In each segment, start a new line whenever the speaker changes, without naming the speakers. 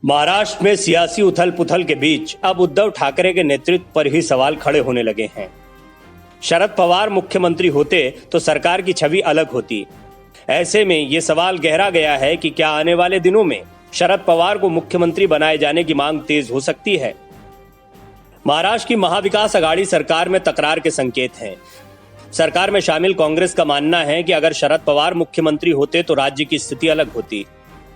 महाराष्ट्र में सियासी उथल पुथल के बीच अब उद्धव ठाकरे के नेतृत्व पर ही सवाल खड़े होने लगे हैं। शरद पवार मुख्यमंत्री होते तो सरकार की छवि अलग होती। ऐसे में ये सवाल गहरा गया है कि क्या आने वाले दिनों में शरद पवार को मुख्यमंत्री बनाए जाने की मांग तेज हो सकती है। महाराष्ट्र की महाविकास अघाड़ी सरकार में तकरार के संकेत हैं। सरकार में शामिल कांग्रेस का मानना है कि अगर शरद पवार मुख्यमंत्री होते तो राज्य की स्थिति अलग होती।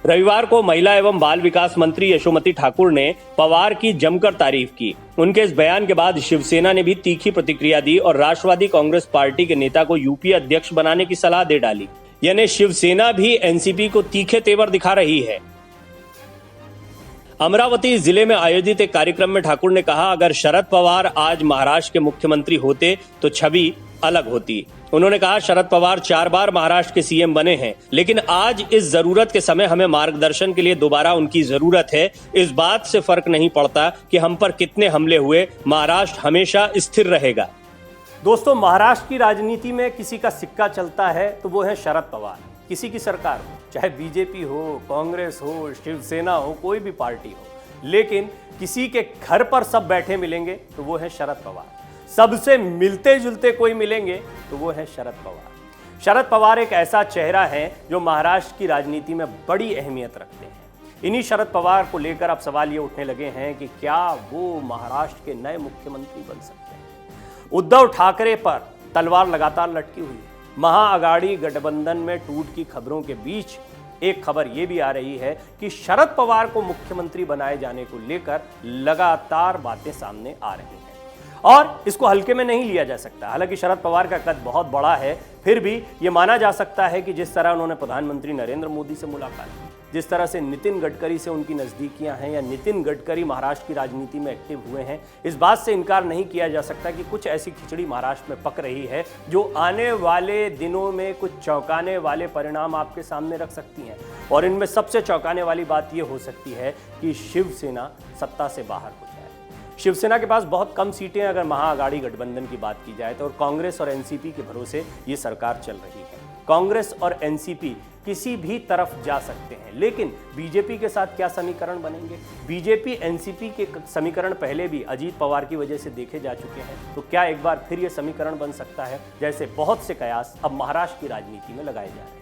रविवार को महिला एवं बाल विकास मंत्री यशोमती ठाकुर ने पवार की जमकर तारीफ की। उनके इस बयान के बाद शिवसेना ने भी तीखी प्रतिक्रिया दी और राष्ट्रवादी कांग्रेस पार्टी के नेता को यूपी अध्यक्ष बनाने की सलाह दे डाली। यानी शिवसेना भी एनसीपी को तीखे तेवर दिखा रही है। अमरावती जिले में आयोजित एक कार्यक्रम में ठाकुर ने कहा, अगर शरद पवार आज महाराष्ट्र के मुख्यमंत्री होते तो छवि अलग होती। उन्होंने कहा, शरद पवार 4 बार महाराष्ट्र के सीएम बने हैं, लेकिन आज इस जरूरत के समय हमें मार्गदर्शन के लिए दोबारा उनकी जरूरत है। इस बात से फर्क नहीं पड़ता कि हम पर कितने हमले हुए, महाराष्ट्र हमेशा स्थिर रहेगा।
दोस्तों, महाराष्ट्र की राजनीति में किसी का सिक्का चलता है तो वो है शरद पवार। किसी की सरकार हो, चाहे बीजेपी हो, कांग्रेस हो, शिवसेना हो, कोई भी पार्टी हो, लेकिन किसी के घर पर सब बैठे मिलेंगे तो वो है शरद पवार। सबसे मिलते जुलते कोई मिलेंगे तो वो है शरद पवार। शरद पवार एक ऐसा चेहरा है जो महाराष्ट्र की राजनीति में बड़ी अहमियत रखते हैं। इन्हीं शरद पवार को लेकर अब सवाल ये उठने लगे हैं कि क्या वो महाराष्ट्र के नए मुख्यमंत्री बन सकते हैं। उद्धव ठाकरे पर तलवार लगातार लटकी हुई है। महाअघाड़ी गठबंधन में टूट की खबरों के बीच एक खबर यह भी आ रही है कि शरद पवार को मुख्यमंत्री बनाए जाने को लेकर लगातार बातें सामने आ रही हैं और इसको हल्के में नहीं लिया जा सकता। हालांकि शरद पवार का कद बहुत बड़ा है, फिर भी यह माना जा सकता है कि जिस तरह उन्होंने प्रधानमंत्री नरेंद्र मोदी से मुलाकात की, जिस तरह से नितिन गडकरी से उनकी नज़दीकियां हैं या नितिन गडकरी महाराष्ट्र की राजनीति में एक्टिव हुए हैं, इस बात से इनकार नहीं किया जा सकता कि कुछ ऐसी खिचड़ी महाराष्ट्र में पक रही है जो आने वाले दिनों में कुछ चौंकाने वाले परिणाम आपके सामने रख सकती हैं। और इनमें सबसे चौंकाने वाली बात यह हो सकती है कि शिवसेना सत्ता से बाहर हो जाए। शिवसेना के पास बहुत कम सीटें अगर महाअघाड़ी गठबंधन की बात की जाए तो, और कांग्रेस और एनसीपी के भरोसे ये सरकार चल रही है। कांग्रेस और एनसीपी किसी भी तरफ जा सकते हैं, लेकिन बीजेपी के साथ क्या समीकरण बनेंगे। बीजेपी एनसीपी के समीकरण पहले भी अजीत पवार की वजह से देखे जा चुके हैं, तो क्या एक बार फिर ये समीकरण बन सकता है, जैसे बहुत से कयास अब महाराष्ट्र की राजनीति में लगाए जा रहे हैं।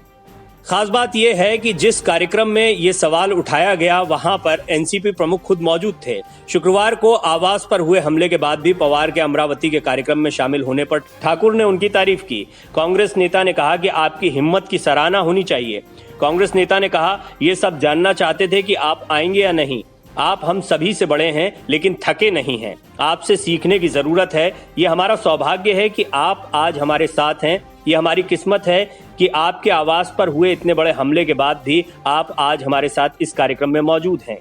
खास बात यह है कि जिस कार्यक्रम में ये सवाल उठाया गया वहां पर एनसीपी प्रमुख खुद मौजूद थे। शुक्रवार को आवास पर हुए हमले के बाद भी पवार के अमरावती के कार्यक्रम में शामिल होने पर ठाकुर ने उनकी तारीफ की। कांग्रेस नेता ने कहा कि आपकी हिम्मत की सराहना होनी चाहिए। कांग्रेस नेता ने कहा, ये सब जानना चाहते थे कि आप आएंगे या नहीं। आप हम सभी से बड़े हैं लेकिन थके नहीं हैं। आपसे सीखने की जरूरत है। ये हमारा सौभाग्य है कि आप आज हमारे साथ हैं। ये हमारी किस्मत है कि आपके आवास पर हुए इतने बड़े हमले के बाद भी आप आज हमारे साथ इस कार्यक्रम में मौजूद हैं।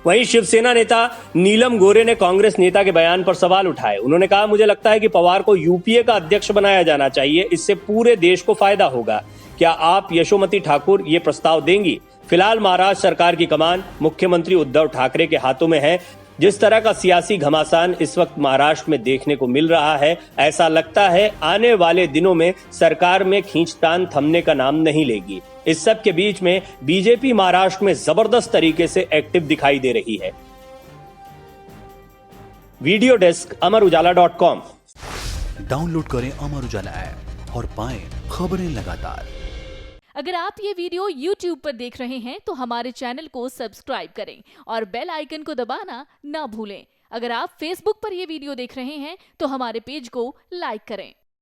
वहीं शिवसेना नेता नीलम गोरे ने कांग्रेस नेता के बयान पर सवाल उठाए। उन्होंने कहा, मुझे लगता है कि पवार को यूपीए का अध्यक्ष बनाया जाना चाहिए। इससे पूरे देश को फायदा होगा। क्या आप यशोमती ठाकुर ये प्रस्ताव देंगी? फिलहाल महाराष्ट्र सरकार की कमान मुख्यमंत्री उद्धव ठाकरे के हाथों में है। जिस तरह का सियासी घमासान इस वक्त महाराष्ट्र में देखने को मिल रहा है, ऐसा लगता है आने वाले दिनों में सरकार में खींचतान थमने का नाम नहीं लेगी। इस सब के बीच में बीजेपी महाराष्ट्र में जबरदस्त तरीके से एक्टिव दिखाई दे रही है। Video desk अमरउजाला.com।
डाउनलोड करें अमर उजाला ऐप और पाएं खबरें लगातार।
अगर आप ये वीडियो YouTube पर देख रहे हैं तो हमारे चैनल को सब्सक्राइब करें और बेल आइकन को दबाना ना भूलें। अगर आप Facebook पर ये वीडियो देख रहे हैं तो हमारे पेज को लाइक करें।